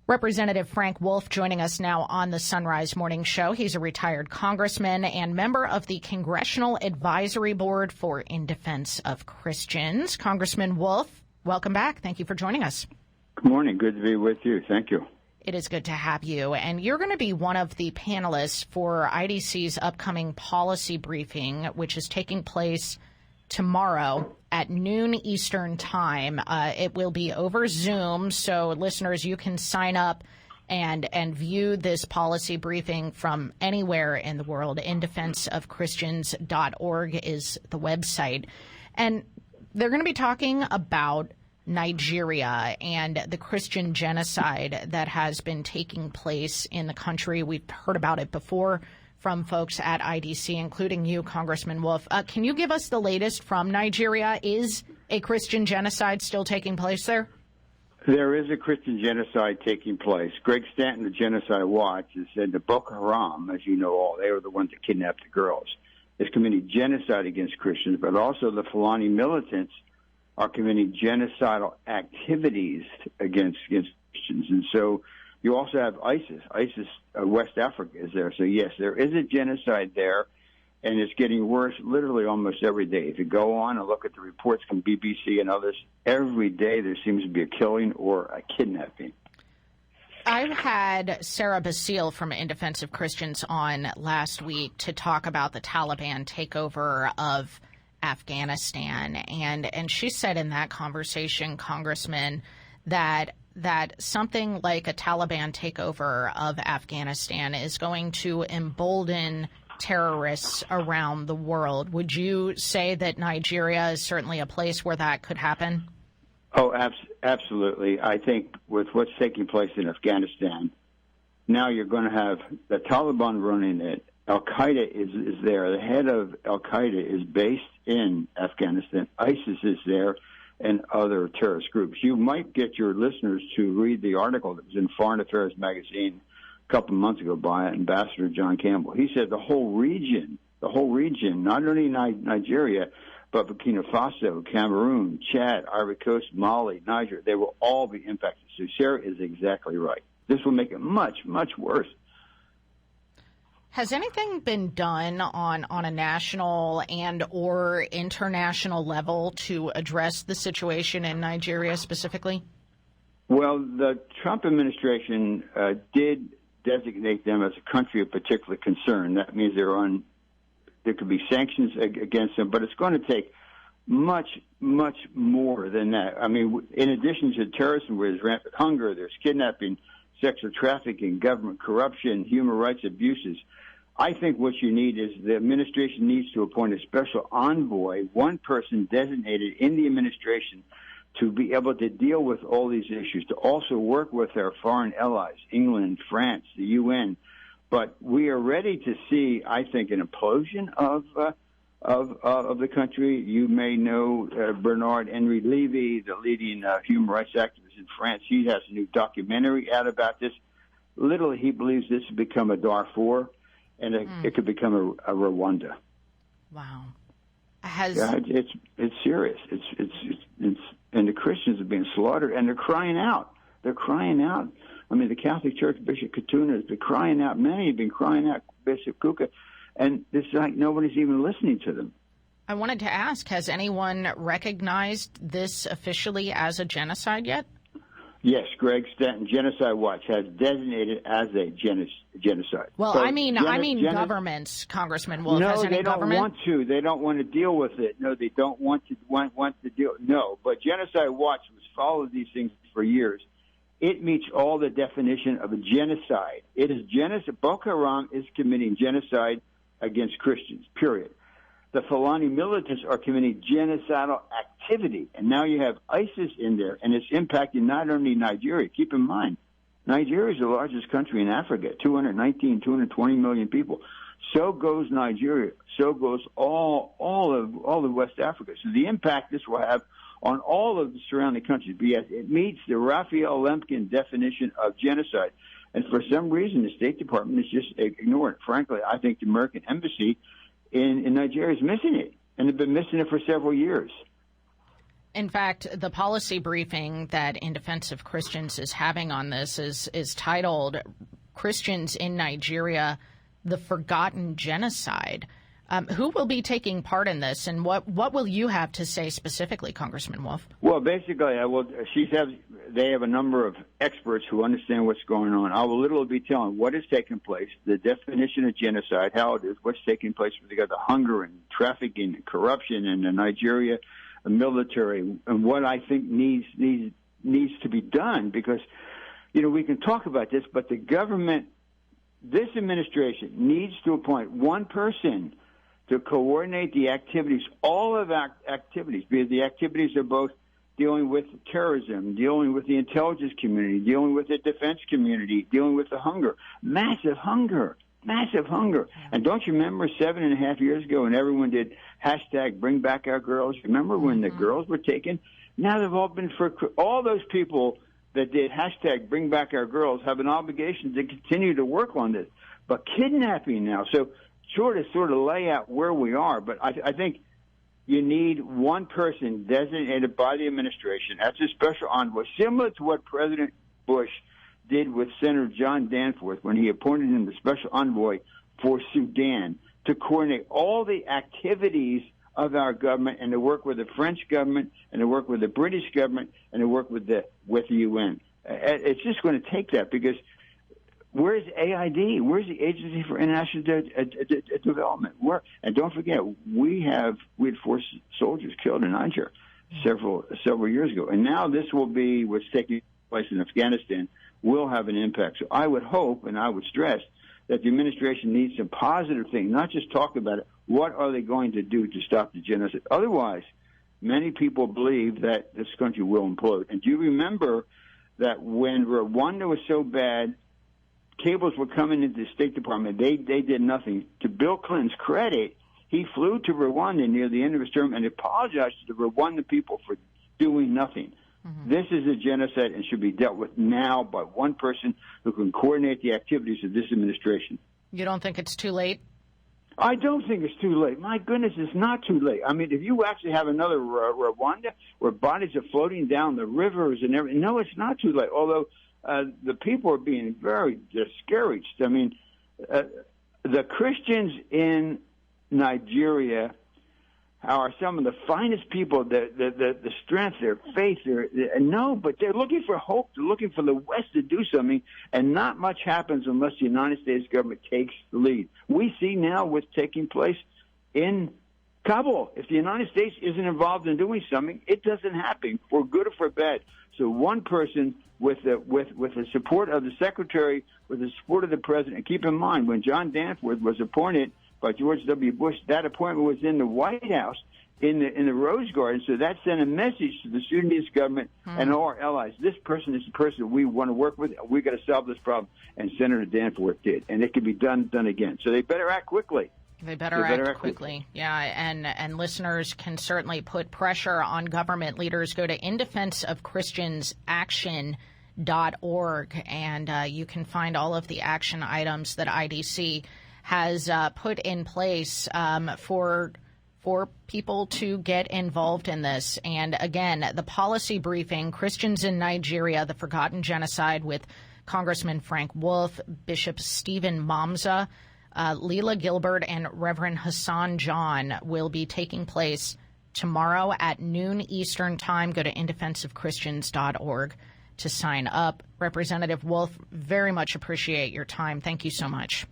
Representative Frank Wolf joining us now on the Sunrise Morning Show. He's a retired congressman and member of the Congressional Advisory Board for In Defense of Christians. Congressman Wolf, welcome back. Thank you for joining us. Good morning. Good to be with you. Thank you. It is good to have you. And you're going to be one of the panelists for IDC's upcoming policy briefing, which is taking place tomorrow at noon Eastern time. It will be over Zoom, so listeners, you can sign up and view this policy briefing from anywhere in the world. indefenseofchristians.org is the website. And they're going to be talking about Nigeria and the Christian genocide that has been taking place in the country. We've heard about it before from folks at IDC, including you, Congressman Wolf. Can you give us the latest from Nigeria? Is a Christian genocide still taking place there? There is a Christian genocide taking place. Greg Stanton, the Genocide Watch, has said that Boko Haram, as you know, they were the ones that kidnapped the girls, is committing genocide against Christians, but also the Fulani militants are committing genocidal activities against Christians. And so you also have ISIS. West Africa is there. So, yes, there is a genocide there, and it's getting worse literally almost every day. If you go on and look at the reports from BBC and others, every day there seems to be a killing or a kidnapping. I had Sarah Basile from In Defense of Christians on last week to talk about the Taliban takeover of Afghanistan. And she said in that conversation, Congressman, that something like a Taliban takeover of Afghanistan is going to embolden terrorists around the world. Would you say that Nigeria is certainly a place where that could happen? Oh, absolutely. I think with what's taking place in Afghanistan, now you're going to have the Taliban running it. Al-Qaeda is there. The head of Al-Qaeda is based in Afghanistan. ISIS is there, and other terrorist groups. You might get your listeners to read the article that was in Foreign Affairs magazine a couple of months ago by Ambassador John Campbell. He said the whole region, not only Nigeria, but Burkina Faso, Cameroon, Chad, Ivory Coast, Mali, Niger, they will all be impacted. So Sarah is exactly right. This will make it much, much worse. Has anything been done on a national and or international level to address the situation in Nigeria specifically? Well, the Trump administration did designate them as a country of particular concern. That means there could be sanctions against them, but it's going to take much, much more than that. I mean, in addition to terrorism, where there's rampant hunger, there's kidnapping, sexual trafficking, government corruption, human rights abuses. I think what you need is the administration needs to appoint a special envoy, one person designated in the administration to be able to deal with all these issues, to also work with our foreign allies, England, France, the UN. But we are ready to see, I think, an implosion of the country. You may know Bernard-Henri Lévy, the leading human rights activist in France. He has a new documentary out about this. Literally, he believes this will become a Darfur, and it could become a Rwanda. Wow. It's serious. It's and the Christians are being slaughtered, and they're crying out. They're crying out. I mean, the Catholic Church, Bishop Katuna has been crying out. Many have been crying out, Bishop Kuka, and it's like nobody's even listening to them. I wanted to ask, has anyone recognized this officially as a genocide yet? Yes, Greg Stanton, Genocide Watch, has designated as a genocide. Well, so I mean governments, Congressman Wolf. No, has any they don't government? Want to. They don't want to deal with it. No, they don't want to deal. No, but Genocide Watch has followed these things for years. It meets all the definition of a genocide. It is genocide. Boko Haram is committing genocide against Christians, period. The Fulani militants are committing genocidal activity. And now you have ISIS in there, and it's impacting not only Nigeria. Keep in mind, Nigeria is the largest country in Africa, 220 million people. So goes Nigeria. So goes all of West Africa. So the impact this will have on all of the surrounding countries. But yes, it meets the Raphael Lemkin definition of genocide. And for some reason, the State Department is just ignoring it. Frankly, I think the American embassy in Nigeria is missing it, and they've been missing it for several years. In fact, the policy briefing that In Defense of Christians is having on this is titled Christians in Nigeria, the Forgotten Genocide. Who will be taking part in this, and what will you have to say specifically, Congressman Wolf? Well, basically, they have a number of experts who understand what's going on. I will literally be telling what is taking place, the definition of genocide, how it is, what's taking place with regard to hunger and trafficking and corruption in the Nigeria military, and what I think needs to be done. Because, we can talk about this, but the government, this administration, needs to appoint one person to coordinate the activities, all of our activities, because the activities are both dealing with terrorism, dealing with the intelligence community, dealing with the defense community, dealing with the hunger. Massive hunger. And don't you remember 7.5 years ago when everyone did hashtag bring back our girls? Remember when the girls were taken? Now they've all been all those people that did hashtag bring back our girls have an obligation to continue to work on this. But kidnapping now, so to sort of lay out where we are, but I think you need one person designated by the administration as a special envoy, similar to what President Bush did with Senator John Danforth when he appointed him the special envoy for Sudan, to coordinate all the activities of our government and to work with the French government and to work with the British government and to work with the UN. It's just going to take that, because where's AID? Where's the Agency for International Development? And don't forget, we had 4 soldiers killed in Niger several years ago, and now this will be what's taking place in Afghanistan will have an impact. So I would hope, and I would stress, that the administration needs some positive things, not just talk about it. What are they going to do to stop the genocide? Otherwise, many people believe that this country will implode. And do you remember that when Rwanda was so bad, cables were coming into the State Department. They did nothing. To Bill Clinton's credit, he flew to Rwanda near the end of his term and apologized to the Rwandan people for doing nothing. Mm-hmm. This is a genocide and should be dealt with now by one person who can coordinate the activities of this administration. You don't think it's too late? I don't think it's too late. My goodness, it's not too late. I mean, if you actually have another Rwanda where bodies are floating down the rivers and everything, no, it's not too late. Although the people are being very discouraged. I mean, the Christians in Nigeria are some of the finest people. The strength, their faith, but they're looking for hope. They're looking for the West to do something, and not much happens unless the United States government takes the lead. We see now what's taking place in Kabul. If the United States isn't involved in doing something, it doesn't happen, for good or for bad. So one person with the support of the Secretary, with the support of the President. And keep in mind, when John Danforth was appointed by George W. Bush, that appointment was in the White House, in the Rose Garden. So that sent a message to the Sudanese government and all our allies. This person is the person we want to work with. We got to solve this problem. And Senator Danforth did, and it can be done again. So they better act quickly. They better act quickly. Yeah, and listeners can certainly put pressure on government leaders. Go to indefenseofchristiansaction.org, and you can find all of the action items that IDC has put in place for people to get involved in this. And again, the policy briefing, Christians in Nigeria, the Forgotten Genocide, with Congressman Frank Wolf, Bishop Stephen Mamza, Leela Gilbert, and Reverend Hassan John, will be taking place tomorrow at noon Eastern Time. Go to indefenseofchristians.org to sign up. Representative Wolf, very much appreciate your time. Thank you so much.